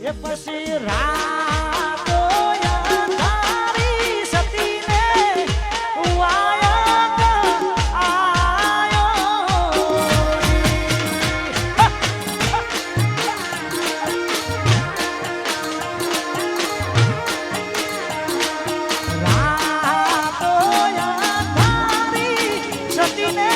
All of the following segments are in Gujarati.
એ પછી રાતો અંધારી સતીને વાયક આયો રાતો અંધારી સતીને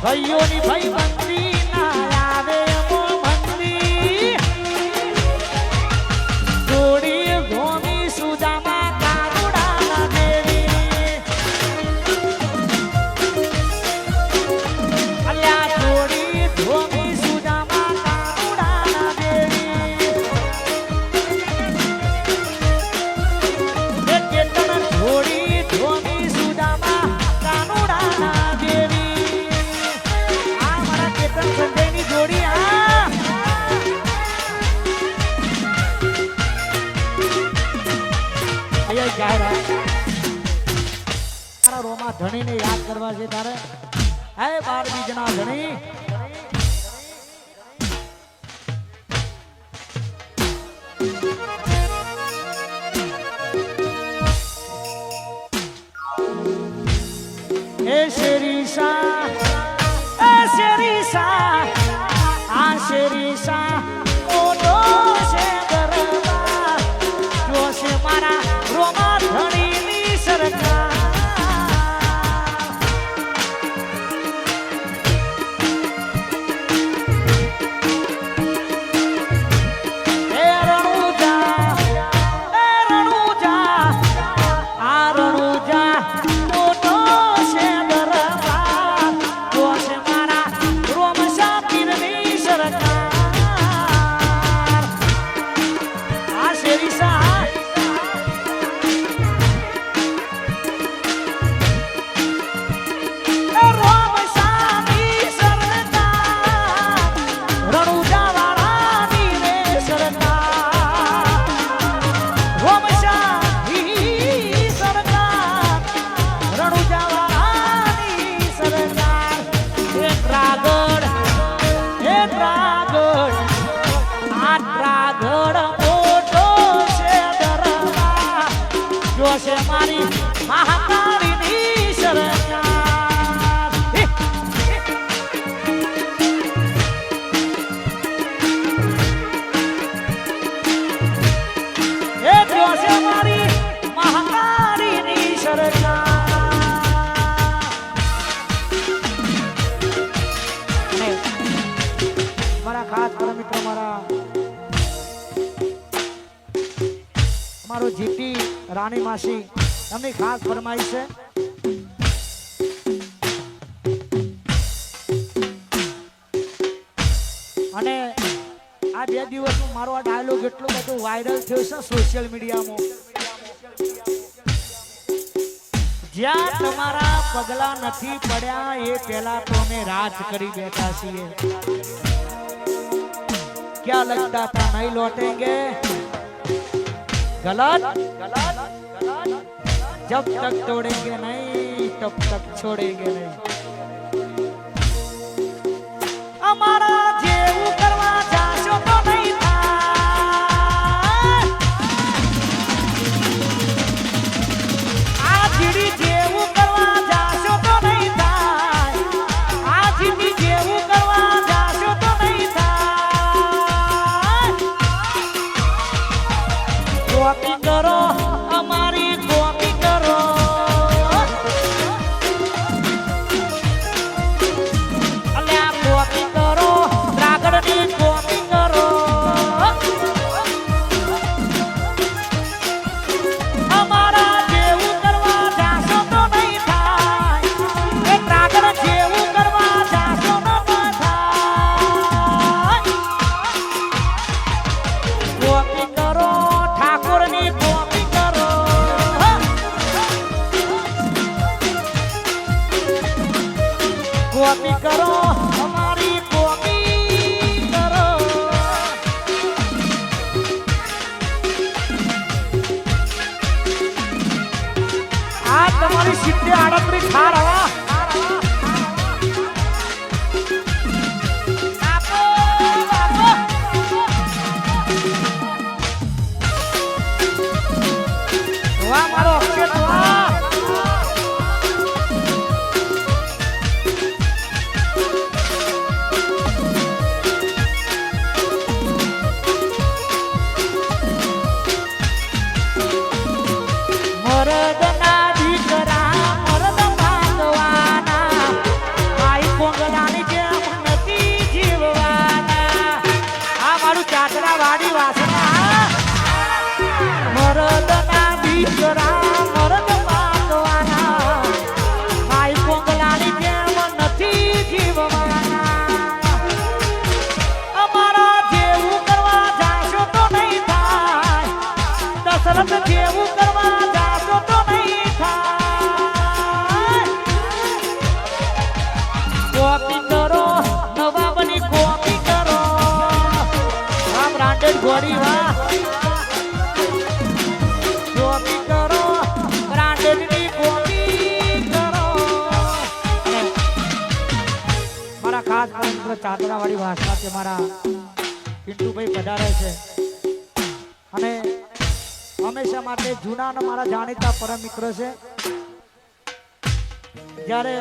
ભાઈઓની ભાઈ બંદી ના આવે એમો મંદી જોડી ગોમી સુદામા કાનુડા ના દેવી અલ્યા જોડી ગોમી સુદામા કાનુડા ના દેવી એ કેતન જોડી ગોમી સુદામા કાનુડા ના દેવી આ તારા રોમા ધણીને યાદ કરવા છે તારે હે 12 બીજના ધણી એ શેરીસા ઓડો છે ગરબા જો છે મારા રોમા ધણીની સરકાર મારી મહાકાળીની સરકાર એ જો છે મારી મહાકાળીની સરકાર મારા ખાસ મિત્ર મારો જીટી રાણી માસી એમની ખાસ ફરમાઈશ છે અને આ 2 દિવસમાં મારો આ ડાયલોગ એટલો બધો વાયરલ થયો છે સોશિયલ મીડિયામાં જ્યાં તમારા પગલા નથી પડ્યા એ પહેલા તો અમે રાજ કરી બેઠા છીએ ક્યાં લગતા હતા નહીં લौटेंगे गलत जब तक तोड़ेंगे नहीं तब तक छोड़ेंगे नहीं हमारा जेवू करवा जाशो तो नहीं था आ जीडी जेवू करवा जाशो तो नहीं था आ जीडी जेवू करवा जाशो तो नहीं था कॉपी करो हमारी कॉपी करो अल्लाह कॉपी करो रागड़नी कॉपी करो हमारा जेवू करवा जाशो तो नहीं था एक रागड़ जेवू करवा जाशो तो न था कॉपी करो ठाकुरनी कॉपी करो कॉपी करो हमारी कॉपी करो आज तुम्हारी 70-38 खार हवा વાહ મારો અક્ષય વાહ મરદના દીકરા મરદ માંગવાના આઈ કોંગલાની જેમ નથી જીવવાના આ મારું ચાતરા વાડી વાસના મરદના દીકરા મરદ માંગવાના આઈ કોંગલાની જેમ નથી જીવવાના અમારા જેવું કરવા જાશો તો નહીં થાય દશરથ જેવું કરવા જાશો તો નહીં થાય કોપી કરો નવાબની કોપી કરો આ બ્રાન્ડેડ ઘોડી વાહ કોપી કરો મારા મિત્ર ચાતરાવાળી ભાષા કે મારા પિન્ટુભાઈ પધારે છે અને હંમેશા માટે જૂના અને મારા જાણીતા પરમ મિત્ર છે. જ્યારે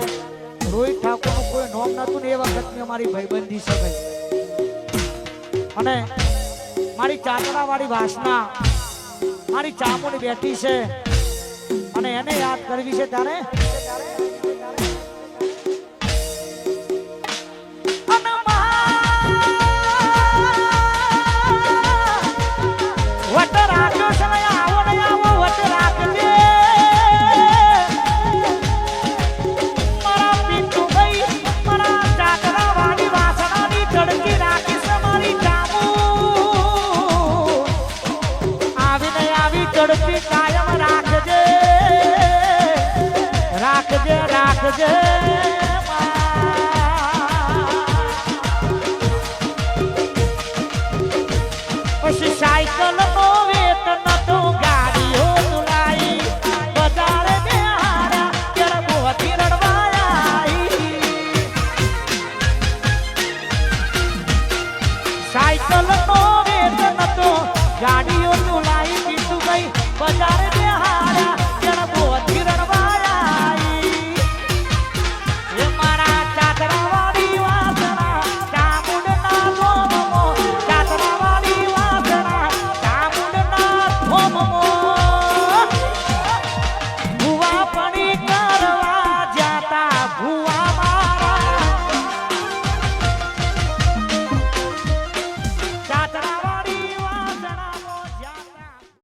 રોહિત ઠાકોરનું કોઈ નોમ નતું ને એ વખતની અમારી ભાઈબંધી છે ભાઈ. અને મારી ચાતરાવાળી ભાષા મારી ચામુંડી બેઠી છે અને એને યાદ કરવી છે ત્યારે કાયમ રાખજે રાખજે રાખજે પછી સાયકલ નો